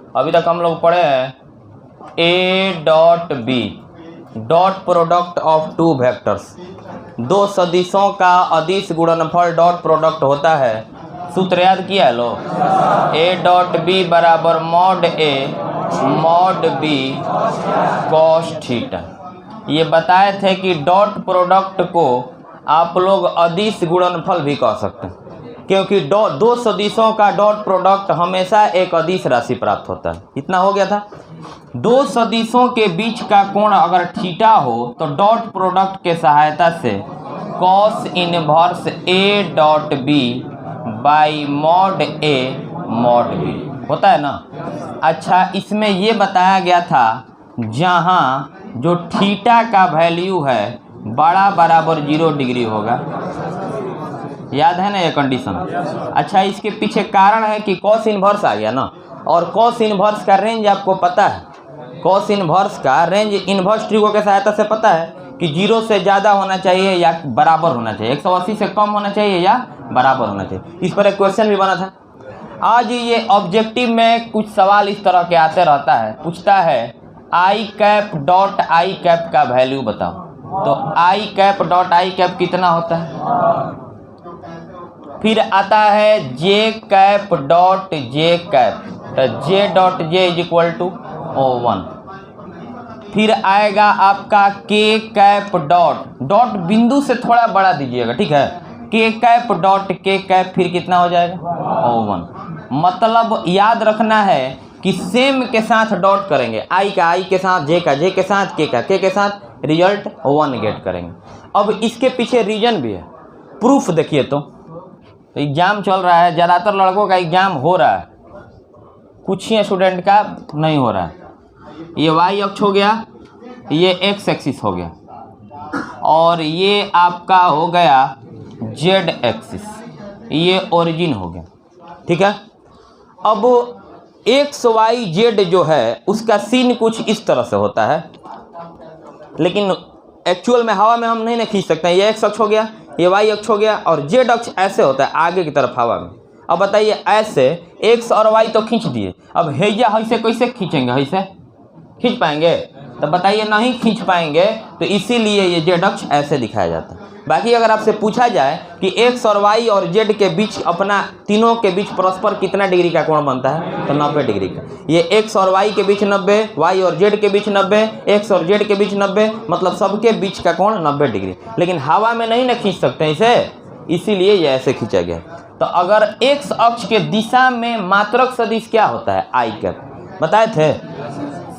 अभी तक हम लोग पढ़े हैं A dot B dot product of two vectors, दो सदिशों का अदिश गुणनफल डॉट प्रोडक्ट होता है। सूत्र याद किया है लो, ए डॉट बी बराबर mod a mod b cos theta. ये बताए थे कि डॉट प्रोडक्ट को आप लोग अदिश गुणनफल भी कह सकते हैं, क्योंकि दो सदिशों का डॉट प्रोडक्ट हमेशा एक अदिश राशि प्राप्त होता है। इतना हो गया था। दो सदिशों के बीच का कोण अगर थीटा हो तो डॉट प्रोडक्ट के सहायता से cos inverse a dot b by mod a mod b होता है ना। अच्छा, इसमें ये बताया गया था जहाँ जो थीटा का वैल्यू है बड़ा बराबर 0 डिग्री होगा, याद है ना ये कंडीशन। अच्छा, इसके पीछे कारण है कि कॉस इनवर्स आ गया ना, और कॉस इनवर्स का रेंज आपको पता है। कॉस इनवर्स का रेंज इनवर्स ट्रिगो के सहायता से पता है कि 0 से ज़्यादा होना चाहिए या बराबर होना चाहिए, 180 से कम होना चाहिए या बराबर होना चाहिए। इस पर एक क्वेश्चन भी बना था। आज ये ऑब्जेक्टिव में कुछ सवाल इस तरह के आते रहता है, पूछता है i cap dot i cap का वैल्यू बताओ। तो i cap dot i cap कितना होता है। फिर आता है j cap dot j cap, तो j dot j is equal to 1। फिर आएगा आपका के कैप डॉट बिंदु से थोड़ा बड़ा दीजिएगा, ठीक है। के कैप डॉट के कैप फिर कितना हो जाएगा 1। मतलब याद रखना है कि सेम के साथ डॉट करेंगे, आई का आई के साथ, जे का जे के साथ, के का के के साथ, रिजल्ट 1 गेट करेंगे। अब इसके पीछे रीजन भी है, प्रूफ देखिए। तो एग्जाम चल रहा है, ज़्यादातर लड़कों का एग्जाम हो रहा है, कुछ ही स्टूडेंट का नहीं हो रहा है। ये वाई अक्ष हो गया, ये एक्स एक्सिस हो गया, और ये आपका हो गया जेड एक्सिस, ये ओरिजिन हो गया, ठीक है। अब एक्स वाई जेड जो है उसका सीन कुछ इस तरह से होता है, लेकिन एक्चुअल में हवा में हम नहीं ना खींच सकते हैं। ये एक्स अक्ष हो गया, ये वाई अक्ष हो गया, और जेड अक्ष ऐसे होता है आगे की तरफ हवा में। अब बताइए, ऐसे एक्स और वाई तो खींच दिए, अब हैया ऐसे कैसे खींचेंगे, ऐसे खींच पाएंगे? तो बताइए नहीं खींच पाएंगे, तो इसीलिए ये जेड अक्ष ऐसे दिखाया जाता है। बाकी अगर आपसे पूछा जाए कि एक्स और वाई और जेड के बीच, अपना तीनों के बीच परस्पर कितना डिग्री का कोण बनता है, तो 90 डिग्री का। ये एक्स और वाई के बीच 90, वाई और जेड के बीच 90, एक्स और जेड के बीच 90, मतलब सबके बीच का कोण 90 डिग्री। लेकिन हवा में नहीं ना खींच सकते इसे, इसीलिए ये ऐसे खींचा गया। तो अगर एक्स अक्ष के दिशा में मात्रक सदिश क्या होता है, आई कैप, बताए थे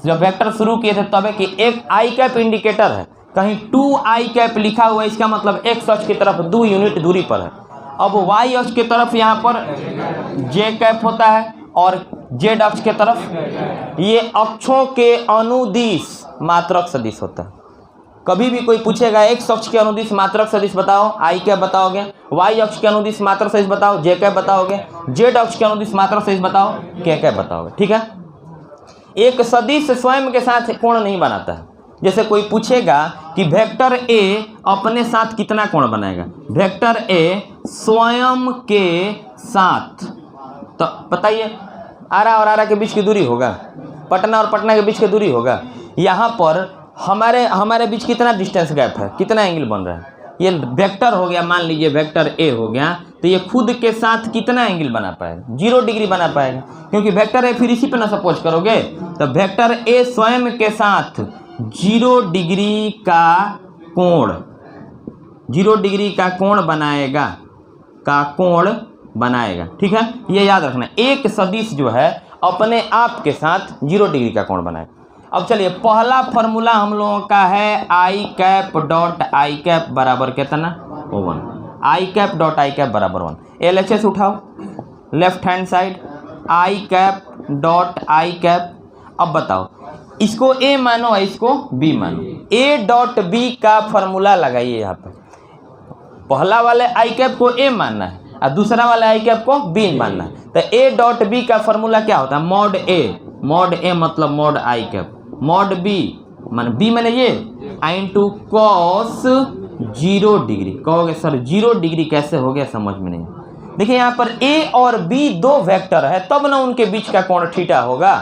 जब वेक्टर शुरू किए थे तब, कि एक आई कैप इंडिकेटर है, कहीं 2 आई कैप लिखा हुआ है, इसका मतलब एक्स अक्ष की तरफ 2 यूनिट दूरी पर है। अब वाई अक्ष की तरफ यहाँ पर जे कैप होता है, और जेड अक्ष की तरफ ये अक्षों के अनुदिश मात्रक सदिश होता है। कभी भी कोई पूछेगा एक्स अक्ष के अनुदिश मात्रक सदिश बताओ, आई कैप बताओगे, वाई अक्ष के अनुदिश मात्रक सदिश बताओ, जे कैप बताओगे, जेड अक्ष के अनुदिश मात्रक सदिश बताओ, के कैप बताओगे, ठीक है। एक सदिश स्वयं के साथ कोण नहीं बनाता है। जैसे कोई पूछेगा कि वेक्टर ए अपने साथ कितना कोण बनाएगा, वेक्टर ए स्वयं के साथ, तो बताइए आरा और आरा के बीच की दूरी होगा, पटना और पटना के बीच की दूरी होगा। यहाँ पर हमारे बीच कितना डिस्टेंस गैप है, कितना एंगल बन रहा है। ये वेक्टर हो गया, मान लीजिए वेक्टर ए हो गया, तो ये खुद के साथ कितना एंगल बना पाएगा, 0 डिग्री बना पाएगा, क्योंकि वेक्टर ए फिर इसी पे ना सपोज करोगे। तो वेक्टर ए स्वयं के साथ 0 डिग्री का कोण, 0 डिग्री का कोण बनाएगा, ठीक है। ये याद रखना, एक सदिश जो है अपने आप के साथ 0 डिग्री का कोण बनाएगा। अब चलिए, पहला फॉर्मूला हम लोगों का है i cap dot i cap बराबर कितना 1, आई कैप डॉट आई कैप बराबर 1। LHS उठाओ left hand side, I cap dot i cap. अब बताओ, इसको ए मानो, इसको बी मानो। ए डॉट बी का फॉर्मूला लगाइए यहाँ पर। पहला वाले आई कैप को ए मानना है और दूसरा वाले आई कैप को बी मानना है। तो ए डॉट बी का फॉर्मूला क्या होता है, मॉड ए मतलब mod i cap, mod b मान बी मैंने ये इंटू कॉस 0 डिग्री। कहोगे सर 0 डिग्री कैसे हो गया, समझ में नहीं। देखिए यहाँ पर ए और बी 2 वेक्टर है, तब ना उनके बीच का कोण थीटा होगा।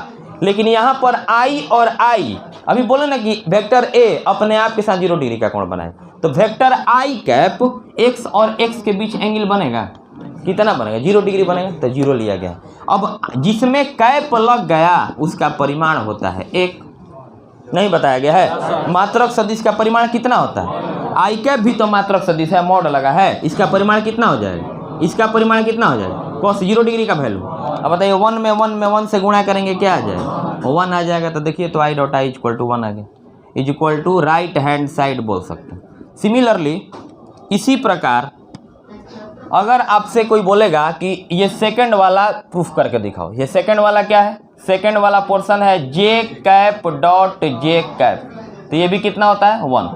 लेकिन यहाँ पर आई और आई, अभी बोले ना कि वेक्टर ए अपने आप के साथ 0 डिग्री का कोण बनाए, तो वेक्टर आई कैप एक्स और एक्स के बीच एंगल बनेगा, कितना बनेगा? 0 डिग्री बनेगा, तो 0 लिया गया। अब जिसमें कैप लग गया उसका परिमाण होता है 1, नहीं बताया गया है। मात्रक सदिश का परिमाण कितना होता है? आई कैप भी तो मात्रक सदिश है, मॉड लगा है, इसका परिमाण कितना हो जाएगा? इसका परिमाण कितना हो जाएगा? cos 0 डिग्री का वैल्यू। अब बताइए 1 में 1 से गुणा करेंगे क्या आ जाएगा? 1 आ जाएगा। तो देखिए तो i dot i equal to 1 आ गया, is equal to right hand side बोल सकते हैं। सिमिलरली इसी प्रकार अगर आपसे कोई बोलेगा कि ये सेकंड वाला प्रूफ करके दिखाओ, ये सेकंड वाला क्या है? सेकंड वाला पोर्शन है j cap dot j cap, तो ये भी कितना होता है? 1।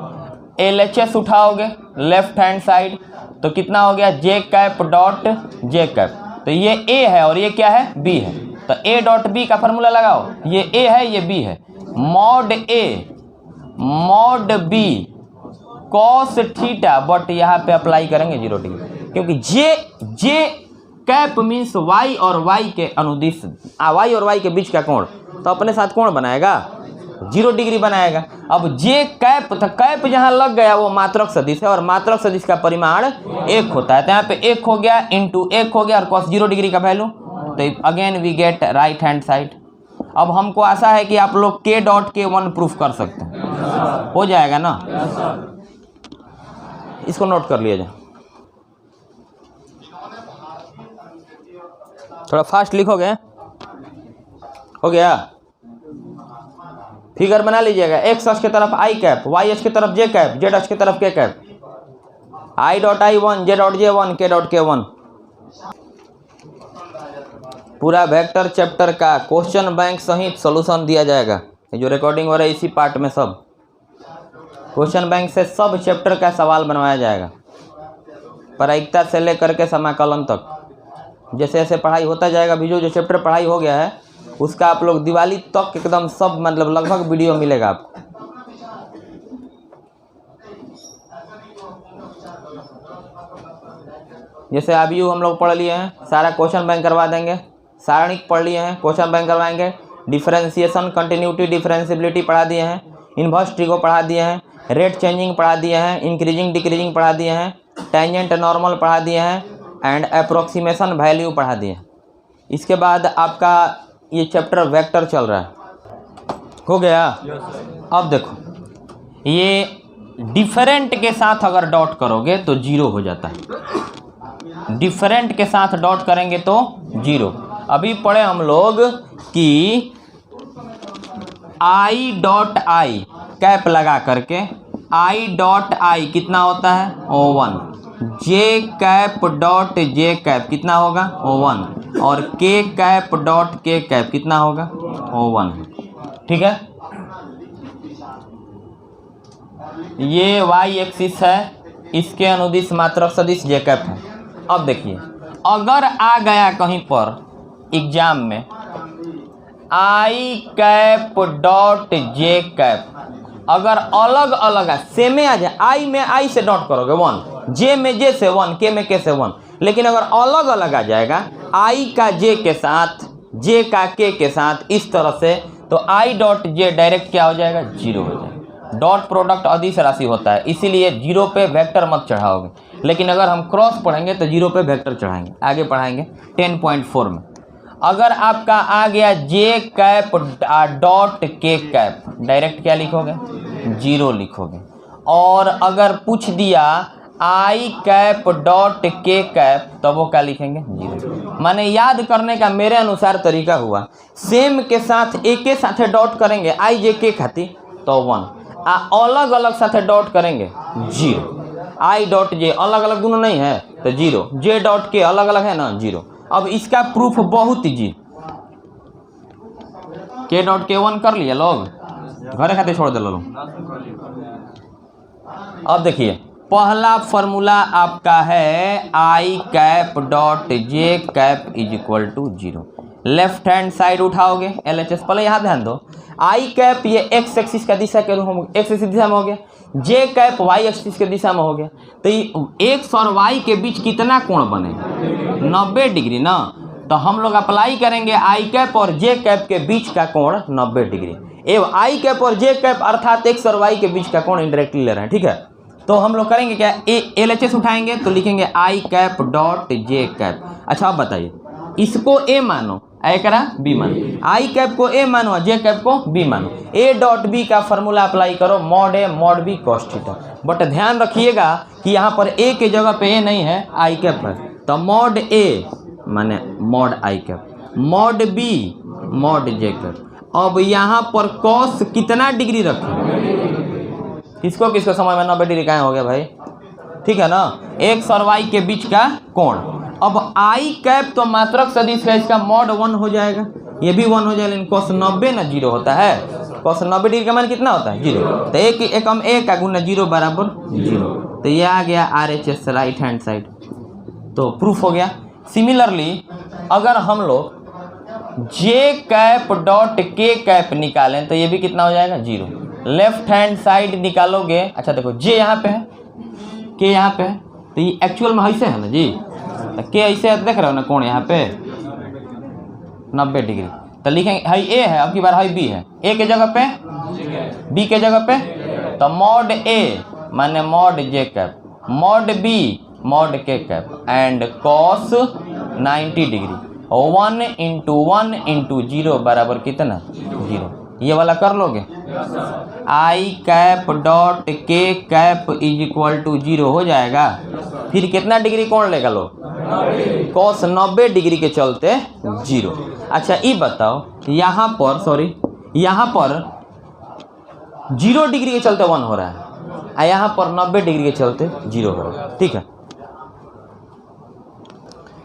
LHS उठाओगे लेफ्ट हैंड साइड तो कितना हो गया? जे कैप डॉट जे कैप, तो ये A है और ये क्या है? B है, तो A डॉट B का फॉर्मूला लगाओ, ये A है ये B है, mod A mod B cos theta, but यहाँ पे अप्लाई करेंगे 0 डिग्री, क्योंकि जे कैप मीन्स y और y के अनुदिश, y और y के बीच का कोण, तो अपने साथ कोण बनाएगा 0 डिग्री बनाएगा। अब जे कैप, तो कैप जहाँ लग गया वो मात्रक सदिश है और मात्रक सदिश का परिमाण 1 होता है, तो यहाँ पे 1 हो गया इंटू 1 हो गया और cos 0 डिग्री का वैल्यू, तो again we get right hand side. अब हमको आशा है कि आप लोग k डॉट k1 प्रूफ कर सकते हैं, हो जाएगा ना? इसको नोट कर लिया जाए, थोड़ा फास्ट लिखोगे, हो गया? फिगर बना लीजिएगा, एक्स अक्ष की तरफ आई कैप, वाई अक्ष की तरफ जे कैप, जेड अक्ष की तरफ के कैप, आई डॉट आई 1, जे डॉट जे 1, के डॉट के 1। पूरा वेक्टर चैप्टर का क्वेश्चन बैंक सहित सॉल्यूशन दिया जाएगा, जो रिकॉर्डिंग हो रहा है इसी पार्ट में सब क्वेश्चन बैंक से सब चैप्टर का सवाल बनवाया जाएगा, प्रायिकता से लेकर के समाकलन तक। जैसे जैसे पढ़ाई होता जाएगा, भी जो चैप्टर पढ़ाई हो गया है उसका आप लोग दिवाली तक एकदम सब मतलब लगभग वीडियो मिलेगा आपको। जैसे अभी हम लोग पढ़ लिए हैं, सारा क्वेश्चन बैंक करवा देंगे, सारणिक पढ़ लिए हैं, क्वेश्चन बैंक करवाएंगे, डिफरेंशिएशन, कंटिन्यूटी, डिफरेंशिबिलिटी पढ़ा दिए हैं, इन्वर्स ट्रिगो पढ़ा दिए हैं, रेट चेंजिंग पढ़ा दिए हैं, इंक्रीजिंग डिक्रीजिंग पढ़ा दिए हैं, टेंजेंट नॉर्मल पढ़ा दिए हैं एंड अप्रोक्सीमेशन वैल्यू पढ़ा दिए हैं। इसके बाद आपका ये चैप्टर वेक्टर चल रहा है, हो गया? अब देखो ये डिफरेंट के साथ अगर डॉट करोगे तो 0 हो जाता है, डिफरेंट के साथ डॉट करेंगे तो 0। अभी पढ़े हम लोग कि आई डॉट आई कैप लगा करके आई डॉट आई कितना होता है? 1। जे कैप डॉट जे कैप कितना होगा? 1। और के कैप डॉट के कैप कितना होगा? 1। ठीक है, ये वाई एक्सिस है, इसके अनुदिश मात्रक सदिश जे कैप है। अब देखिए अगर आ गया कहीं पर एग्जाम में आई कैप डॉट जे कैप, अगर अलग अलग है, सेम आ जाए, आई में आई से डॉट करोगे 1, जे में जे से 1, के में के से 1, लेकिन अगर अलग अलग आ जाएगा आई का जे के साथ, जे का के साथ, इस तरह से, तो आई डॉट जे डायरेक्ट क्या हो जाएगा? 0 हो जाएगा। डॉट प्रोडक्ट अदिश राशि होता है, इसीलिए 0 पे वेक्टर मत चढ़ाओगे, लेकिन अगर हम क्रॉस पढ़ेंगे तो 0 पे वेक्टर चढ़ाएंगे, आगे पढ़ाएंगे 10.4 में। अगर आपका आ गया जे cap dot k cap, direct क्या लिखोगे? 0 लिखोगे। और अगर पूछ दिया आई कैप डॉट के कैप, तो वो क्या लिखेंगे? 0। माने याद करने का मेरे अनुसार तरीका हुआ, सेम के साथ एक के साथ डॉट करेंगे आई जे के खातिर तो 1, अलग अलग साथ डॉट करेंगे 0। आई डॉट जे अलग अलग दोनों नहीं है तो 0, जे डॉट के अलग अलग है ना 0। अब इसका प्रूफ बहुत इजी, के डॉट के 1 कर लिया लोग, घरे खाते छोड़ दे लोग। अब देखिए पहला फॉर्मूला आपका है i cap dot j cap is equal to 0। Left hand side उठाओगे LHS, पहले यहाँ ध्यान दो, आई कैप ये एक्स एक्सिस का दिशा के रूप, एक्स एक्सिस दिशा में हो गया, जे कैप वाई एक्सिस के दिशा में हो गया, तो एक्स और वाई के बीच कितना कोण बनेगा? 90 डिग्री ना। तो हम लोग अप्लाई करेंगे आई कैप और जे कैप के बीच का कोण 90 डिग्री। एवं आई कैप और जे कैप अर्थात एक्स और वाई के बीच का कोण इंडायरेक्टली ले रहे हैं, ठीक है। तो हम लोग करेंगे क्या, LHS उठाएंगे तो लिखेंगे आई कैप डॉट जे कैप। अच्छा अब बताइए, इसको ए मानो, ए करा बी मानो, आई कैप को ए मानो, जे कैप को बी मानो। ए डॉट बी का फॉर्मूला अप्लाई करो, mod a mod b cos theta. But ध्यान रखिएगा कि यहाँ पर ए के जगह पे ए नहीं है, आई कैप है। तो मॉड ए माने mod i cap, mod b mod j cap. अब यहाँ पर कॉस कितना डिग्री रखें, किसको किसको समझ में 90 डिग्री कहाँ हो गया भाई, ठीक है ना, एक्स और वाई के बीच का कोण। अब आई कैप तो मात्रक सदिश है, इसका मॉड 1 हो जाएगा, ये भी 1 हो जाएगा, लेकिन cos 90 ना 0 होता है, cos 90 डिग्री का मान कितना होता है 0। तो एक हम ए का गुना 0 बराबर 0, तो ये आ गया RHS राइट हैंड साइड, तो प्रूफ हो गया। सिमिलरली अगर हम लोग जे कैप डॉट के कैप निकालें तो ये भी कितना हो जाएगा 0। लेफ्ट हैंड साइड निकालोगे, अच्छा देखो जे यहाँ पे है, के यहाँ पे है, तो ये एक्चुअल में ऐसे है ना जी, तो के ऐसे है, देख रहे हो ना कोण यहाँ पे 90 डिग्री। तो लिखेंगे हाई ए है, अब की बार हाई बी है, ए के जगह पे बी के जगह पे, तो मॉड ए माने mod j cap, mod b mod के cap and cos 90 degree. 1 into 1 into 0 बराबर कितना 0। ये वाला कर लोगे, आई cap dot k cap is equal to 0 हो जाएगा। फिर कितना डिग्री कोण लेगा लोग, कॉस 90 डिग्री के चलते 0। अच्छा ये बताओ यहाँ पर, सॉरी यहाँ पर 0 डिग्री के चलते 1 हो रहा है, और यहाँ पर 90 डिग्री के चलते 0 हो रहा है, ठीक है।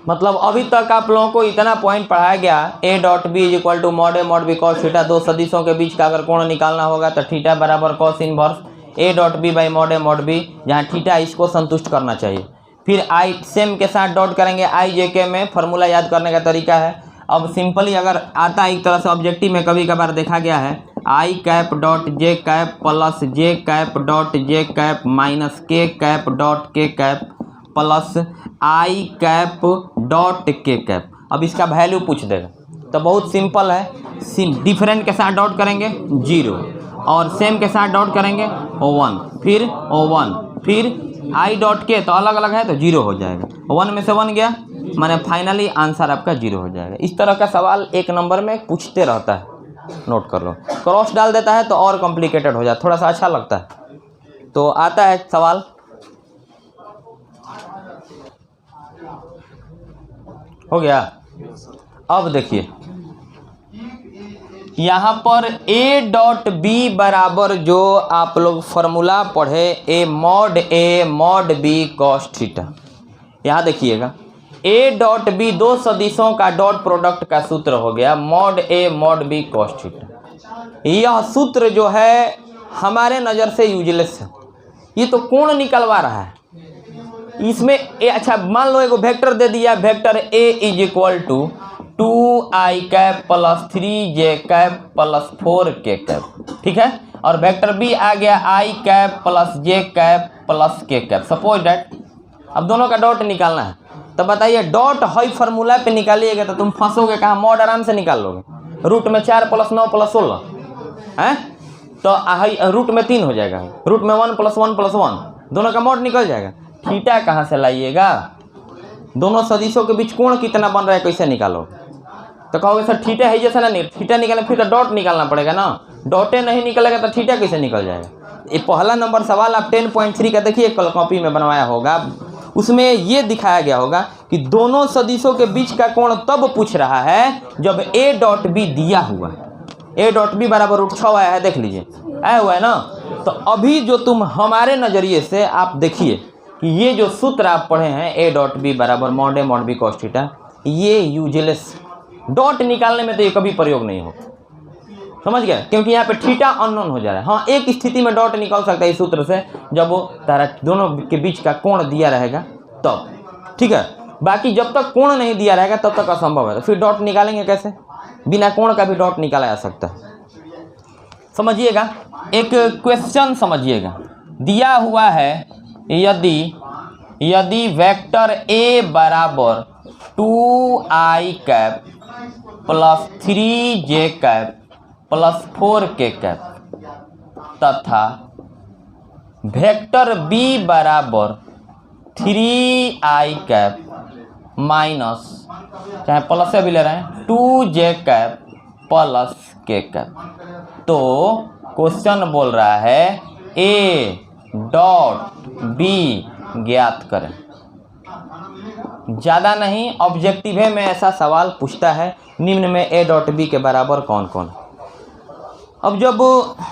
मतलब अभी तक आप लोगों को इतना पॉइंट पढ़ाया गया, a dot b is equal to mod a mod b cos theta. दो सदिशों के बीच का अगर कोण निकालना होगा तो थीटा बराबर cos inverse a dot b by mod a mod b, जहाँ थीटा इसको संतुष्ट करना चाहिए। फिर आई सेम के साथ डॉट करेंगे, आई जे के में फॉर्मूला याद करने का तरीका है। अब सिंपली अगर आता है एक तरह से ऑब्जेक्टिव में कभी कभार देखा गया है, i cap dot j cap plus j cap dot j cap minus k cap dot k cap plus i cap dot k cap. अब इसका वैल्यू पूछ देगा, तो बहुत सिंपल है, डिफरेंट के साथ डॉट करेंगे 0 और सेम के साथ डॉट करेंगे 1, फिर 1, फिर आई डॉट के तो अलग अलग है तो 0 हो जाएगा, 1 में से 1 गया, माने फाइनली आंसर आपका 0 हो जाएगा। इस तरह का सवाल एक नंबर में पूछते रहता है, नोट कर लो। क्रॉस डाल देता है तो और कॉम्प्लिकेटेड हो जाता है, थोड़ा सा अच्छा लगता है। तो आता है सवाल, हो गया। अब देखिए यहाँ पर ए डॉट बी बराबर जो आप लोग फॉर्मूला पढ़े, ए मॉड बी कॉस थीटा। यहाँ देखिएगा ए डॉट बी दो सदिशों का डॉट प्रोडक्ट का सूत्र हो गया mod a mod b cos theta. यह सूत्र जो है हमारे नज़र से यूजलेस है, ये तो कोण निकलवा रहा है इसमें ए। अच्छा मान लो एगो वेक्टर दे दिया, vector a is equal to 2i cap plus 3j cap plus 4k cap, ठीक है। और वेक्टर बी आ गया i cap plus j cap plus k cap, suppose that. अब दोनों का डॉट निकालना है, तो बताइए डॉट हाई फार्मूला पे निकालिएगा तो तुम फंसोगे कहाँ, मॉड आराम से निकाल लोगे। रूट में 4 प्लस 9 प्लस 16 है, तो रूट में 3 हो जाएगा, रूट में 1 प्लस 1 प्लस 1, दोनों का मॉड निकल जाएगा। थीटा कहाँ से लाइएगा, दोनों सदिशों के बीच कोण कितना बन रहा है कैसे निकालो, तो कहोगे सर थीटा है जैसा ना, थीटा निकालना फिर तो डॉट निकालना पड़ेगा ना, डॉटे नहीं निकलेगा तो थीटा कैसे निकल जाएगा। ये पहला नंबर सवाल आप 10.3 का देखिए, कल कॉपी में बनवाया होगा, उसमें ये दिखाया गया होगा कि दोनों सदिशों के बीच का कोण तब पूछ रहा है जब ए डॉट बी दिया हुआ है। ए डॉट बी बराबर √6 आया है, देख लीजिए आया हुआ है ना। तो अभी जो तुम हमारे नज़रिए से आप देखिए कि ये जो सूत्र आप पढ़े हैं ए डॉट बी बराबर mod a mod b cos theta, ये यूजलेस, डॉट निकालने में तो ये कभी प्रयोग नहीं हो, समझ गए, क्योंकि यहाँ पे थीटा अननोन हो जा रहा है। हाँ एक स्थिति में डॉट निकाल सकता है इस सूत्र से, जब वो तारा दोनों के बीच का कोण दिया रहेगा तब, ठीक है। बाकी जब तक कोण नहीं दिया रहेगा तब तक असंभव है, तो फिर डॉट निकालेंगे कैसे, बिना कोण का भी डॉट निकाला जा सकता है। समझिएगा, एक क्वेश्चन समझिएगा, दिया हुआ है यदि वेक्टर ए बराबर 2i cap plus 3j cap plus 4k cap तथा वेक्टर b बराबर 3i कैप माइनस, चाहे प्लस से भी ले रहे हैं, 2j cap plus k cap. तो क्वेश्चन बोल रहा है a डॉट b ज्ञात करें। ज़्यादा नहीं, ऑब्जेक्टिव है में ऐसा सवाल पूछता है, निम्न में a डॉट b के बराबर कौन कौन। अब जब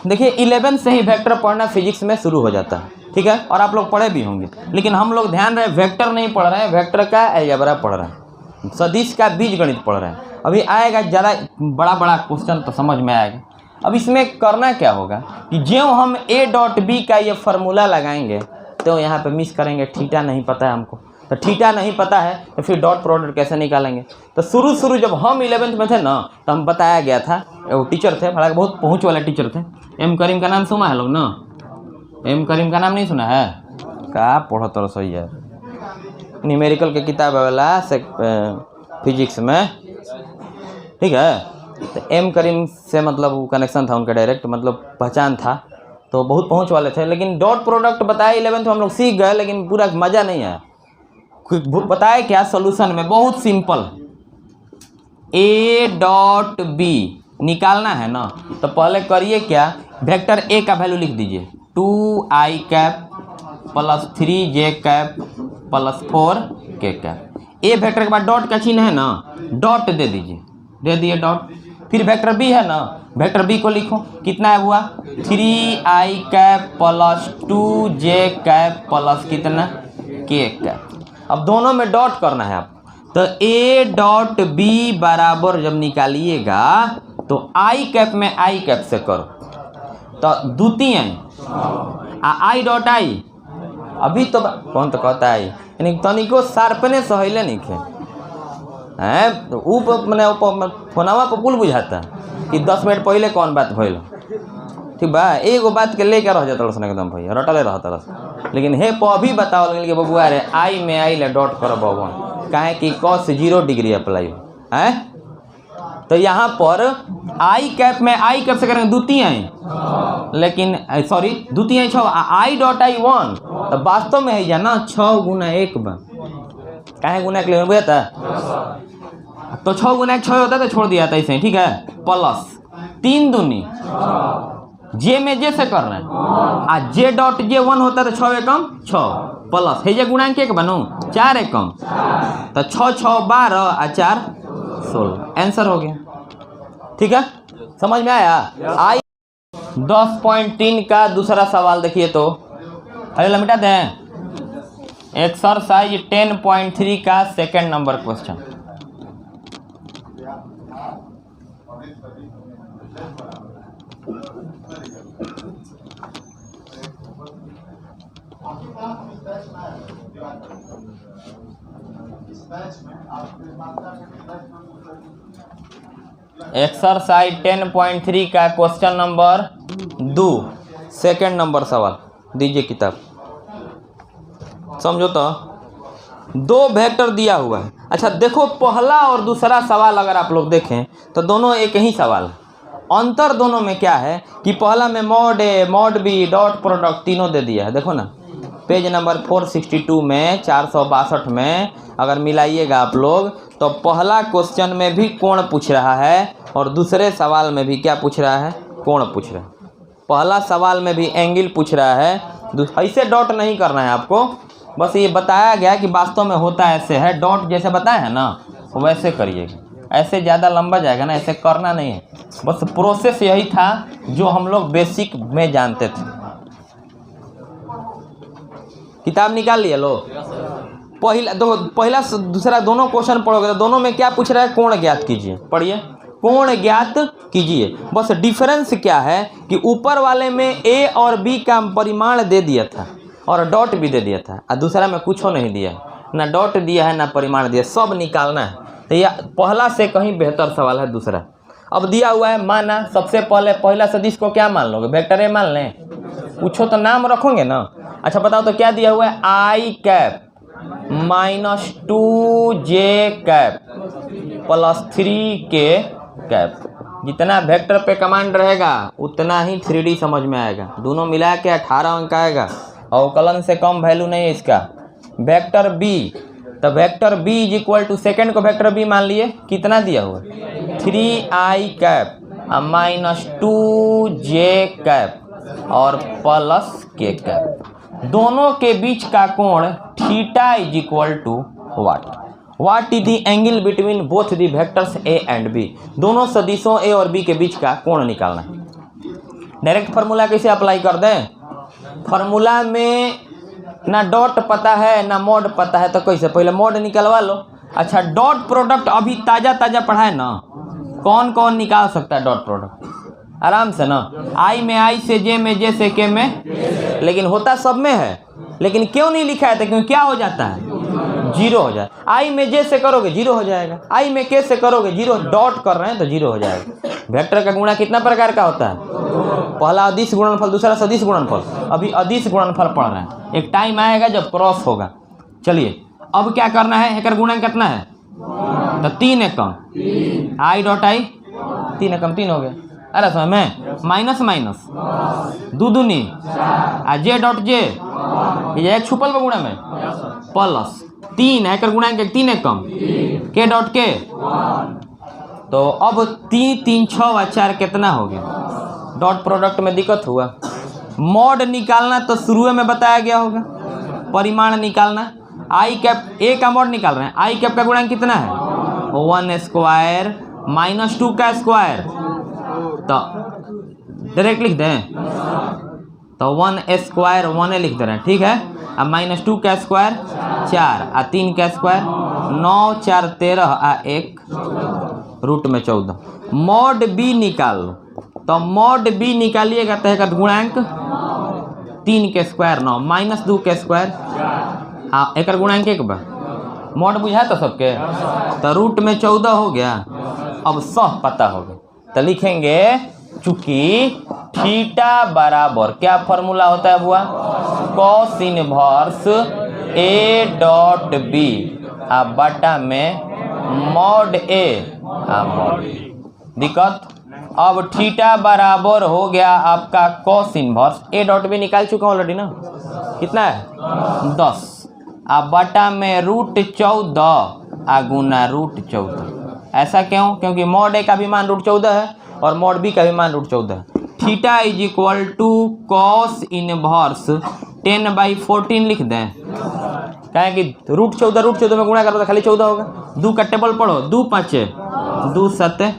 देखिए 11 से ही वेक्टर पढ़ना फिजिक्स में शुरू हो जाता है, ठीक है, और आप लोग पढ़े भी होंगे, लेकिन हम लोग ध्यान रहे वेक्टर नहीं पढ़ रहे हैं, वेक्टर का अलजेब्रा पढ़ रहे हैं, सदिश का बीजगणित पढ़ रहे हैं। अभी आएगा ज़्यादा बड़ा बड़ा क्वेश्चन तो समझ में आएगा। अब इसमें करना क्या होगा कि जो हम a डॉट b का ये फार्मूला लगाएंगे तो यहाँ पे मिस करेंगे, थीटा नहीं पता है हमको, तो थीटा नहीं पता है तो फिर डॉट प्रोडक्ट कैसे निकालेंगे। तो शुरू जब हम 11th में थे ना, तो हम बताया गया था, वो टीचर थे, बड़ा बहुत पहुँच वाले टीचर थे, एम करीम का नाम सुना है लोग ना? एम करीम का नाम नहीं सुना है? क्या पढ़ो तो सही है, न्यूमेरिकल के किताब वाला फिजिक्स में, ठीक है। तो एम करीम से मतलब वो कनेक्शन था उनका, डायरेक्ट मतलब पहचान था, तो बहुत पहुँच वाले थे। लेकिन डॉट प्रोडक्ट बताया 11th में हम लोग सीख गए, लेकिन पूरा मज़ा नहीं आया। बताए क्या सोल्यूशन में, बहुत सिंपल, a डॉट b निकालना है ना, तो पहले करिए क्या, वेक्टर a का वैल्यू लिख दीजिए, 2i cap plus 3j cap plus 4k cap. a vector के बाद डॉट का चिन्ह है ना, डॉट दे दीजिए, दे दिए डॉट। फिर वेक्टर b है ना, वेक्टर b को लिखो, कितना है हुआ 3i cap plus 2j cap plus कितना k कैप। अब दोनों में डॉट करना है आप, तो a डॉट b बराबर जब निकालिएगा तो i कैप में i कैप से करो, तो द्वितीय i डॉट i, अभी तो कौन तो कहता है यानी तनिको शार्पने सहले नहीं खे हैं, तो ऊपर मैंने फोनावा पर पुल बुझाता कि 10 मिनट पहले कौन बात भइल, ठीक बा, एगो बात के लेकर रह जाता रसन एकदम भैया, रटले रहता रस। लेकिन हे अभी बताओ लगे कि बबुआ रे आई में आई ले डॉट करो बबुआ, काहे कि cos 0 डिग्री अप्लाई हो है। तो यहाँ पर आई कैप में आई कैप से करेंगे द्वितीय, लेकिन सॉरी द्वितीय 6, आई डॉट आई 1, तो वास्तव में है जाना 6 गुना 1 बा, काहे गुना के लिए बुझाता, तो 6 गुना 1 6 होता तो छोड़ दिया था इसे, ठीक है, प्लस 3 दूनी जे में जे से करना है, आ जे डॉट जे 1 होता है तो 6 एकम 6 प्लस है जे गुणांक एक बनू 4 एकम, तो 6 6 12 आ 4 16, आंसर हो गया, ठीक है, समझ में आया। आई 10.3 का दूसरा सवाल देखिए, तो अरे मिटा दें, एक्सरसाइज 10.3 का सेकंड नंबर क्वेश्चन। एक्सरसाइज 10.3 का क्वेश्चन नंबर 2 सेकंड नंबर सवाल, दीजिए किताब, समझो तो। 2 वेक्टर दिया हुआ है। अच्छा देखो, पहला और दूसरा सवाल अगर आप लोग देखें तो दोनों एक ही सवाल है। अंतर दोनों में क्या है कि पहला में mod a mod B dot product तीनों दे दिया है, देखो ना पेज नंबर 462 में 462 में अगर मिलाइएगा आप लोग तो पहला क्वेश्चन में भी कोण पूछ रहा है और दूसरे सवाल में भी क्या पूछ रहा है, कोण पूछ रहा है। पहला सवाल में भी एंगल पूछ रहा है, ऐसे डॉट नहीं करना है आपको, बस ये बताया गया कि वास्तव में होता ऐसे है, डॉट जैसे बताया है ना वैसे करिएगा, ऐसे ज़्यादा लंबा जाएगा ना, ऐसे करना नहीं है, बस प्रोसेस यही था जो हम लोग बेसिक में जानते थे। किताब निकाल लिए लो, पहला दूसरा दोनों क्वेश्चन पढ़ोगे तो दोनों में क्या पूछ रहा है, कोण ज्ञात कीजिए, पढ़िए, कोण ज्ञात कीजिए। बस डिफरेंस क्या है कि ऊपर वाले में ए और बी का परिमाण दे दिया था और डॉट भी दे दिया था, और दूसरा में कुछ नहीं दिया है, ना डॉट दिया है ना परिमाण दिया, सब निकालना है। तो यह पहला से कहीं बेहतर सवाल है दूसरा। अब दिया हुआ है, माना सबसे पहले पहला सदिश को क्या मान लोगे, वेक्टर ए मान लें, पूछो तो नाम रखोगे ना। अच्छा बताओ तो क्या दिया हुआ है, i cap -2j cap plus 3k cap. जितना वेक्टर पे कमांड रहेगा उतना ही 3D समझ में आएगा। दोनों मिला के 18 अंक आएगा। अवकलन से कम वैल्यू नहीं है इसका। वेक्टर बी, तो vector b is equal to second को वेक्टर बी मान लिए, कितना दिया हुआ 3i कैप -2j कैप और प्लस k कैप। दोनों के बीच का कोण theta is equal to what is the angle between both the vectors a and b। दोनों सदिशों a और b के बीच का कोण निकालना है। डायरेक्ट फार्मूला कैसे अप्लाई कर दें? फार्मूला में ना डॉट पता है ना मोड पता है, तो कैसे? पहले मोड निकलवा लो। अच्छा, डॉट प्रोडक्ट अभी ताज़ा पढ़ा है ना, कौन कौन निकाल सकता है डॉट प्रोडक्ट? आराम से ना। आई में आई से, जे में जे से, के में, लेकिन होता सब में है, लेकिन क्यों नहीं लिखा है? तो क्यों क्या हो जाता है? जीरो हो जाए। आई में जे से करोगे जीरो हो जाएगा, आई में के से करोगे जीरो, डॉट कर रहे हैं तो जीरो हो जाएगा। वेक्टर का गुणा कितना प्रकार का होता है? पहला अदिश गुणनफल, दूसरा सदिश गुणनफल। अभी अदिश गुणनफल पढ़ रहे हैं, एक टाइम आएगा जब क्रॉस होगा। चलिए अब क्या करना है, एक गुणा कितना है? तो 3 एकम आई डॉट आई, 3 एकम 3 हो गया। अरे समय में माइनस माइनस दू दूनी आ जे डॉट जे, ये एक छुपल बा गुणा में प्लस 3 एक गुणा के 3 एकम के डॉट के। तो अब 3 3 6 और 4 कितना हो गया? डॉट प्रोडक्ट में दिक्कत हुआ। मॉड निकालना तो शुरू में बताया गया होगा, परिमाण निकालना। आई कैप ए का मॉड निकाल रहे हैं, आई कैप का गुणांक कितना है? 1 स्क्वायर -2 का स्क्वायर, तो डायरेक्ट लिख दें तो 1 स्क्वायर 1 लिख दे रहे हैं, ठीक है। अब -2 का स्क्वायर 4 आ 3 का स्क्वायर 9 4 13 आ 1 रूट में 14। मॉड बी निकाल लो, तो मॉड बी निकालिएगा तो एक गुणांक 3 के स्क्वायर 9 -2 के स्क्वायर, हाँ एक गुणांक 1 बा। मॉड बुझा तो सबके, तो रूट में 14 हो गया। अब सह पता हो गया, तो लिखेंगे चूंकि थीटा बराबर क्या फॉर्मूला होता है बुआ? Cos inverse a dot b आ बटा में मॉड ए आ मॉड बी। दिक्कत? अब थीटा बराबर हो गया आपका cos inverse a dot b, निकाल चुका ऑलरेडी ना, कितना है 10 आ बटा में रूट 14 आ गुना रूट 14। ऐसा क्यों? क्योंकि मॉड ए का भी मान रूट 14 है और मॉड बी का भी मान रूट 14 है। Theta is equal to cos inverse 10/14 लिख दें, कहें कि रूट 14 में गुणा करो तो खाली 14 होगा। 2 का टेबल पढ़ो, 2 5 2 7।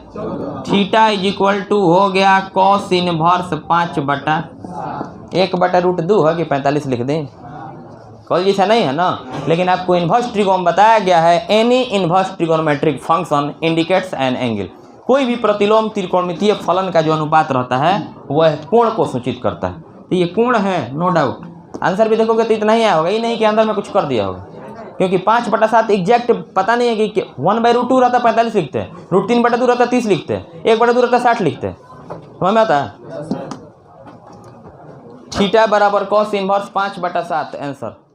थीटा इज इक्वल टू हो गया कॉस इनवर्स 5/1/√2 है कि 45 लिख दें। कॉल जैसा नहीं है ना, लेकिन आपको इन्वर्स ट्रिगोन बताया गया है। Any inverse trigonometric function indicates an angle. कोई भी प्रतिलोम त्रिकोणमितीय फलन का जो अनुपात रहता है वह कोण को सूचित करता है। तो ये कोण है, नो डाउट। आंसर भी देखोगे तो इतना ही आया होगा, ये नहीं कि अंदर में कुछ कर दिया होगा, क्योंकि 5/7 एग्जैक्ट पता नहीं है कि 1/√2 रहता 45 लिखते हैं, √3/2 रहता 30 लिखते हैं, 1/2 रहता 60 लिखते हैं। समझ में आता है? थीटा बराबर कॉस इनवर्स 5/7 आंसर।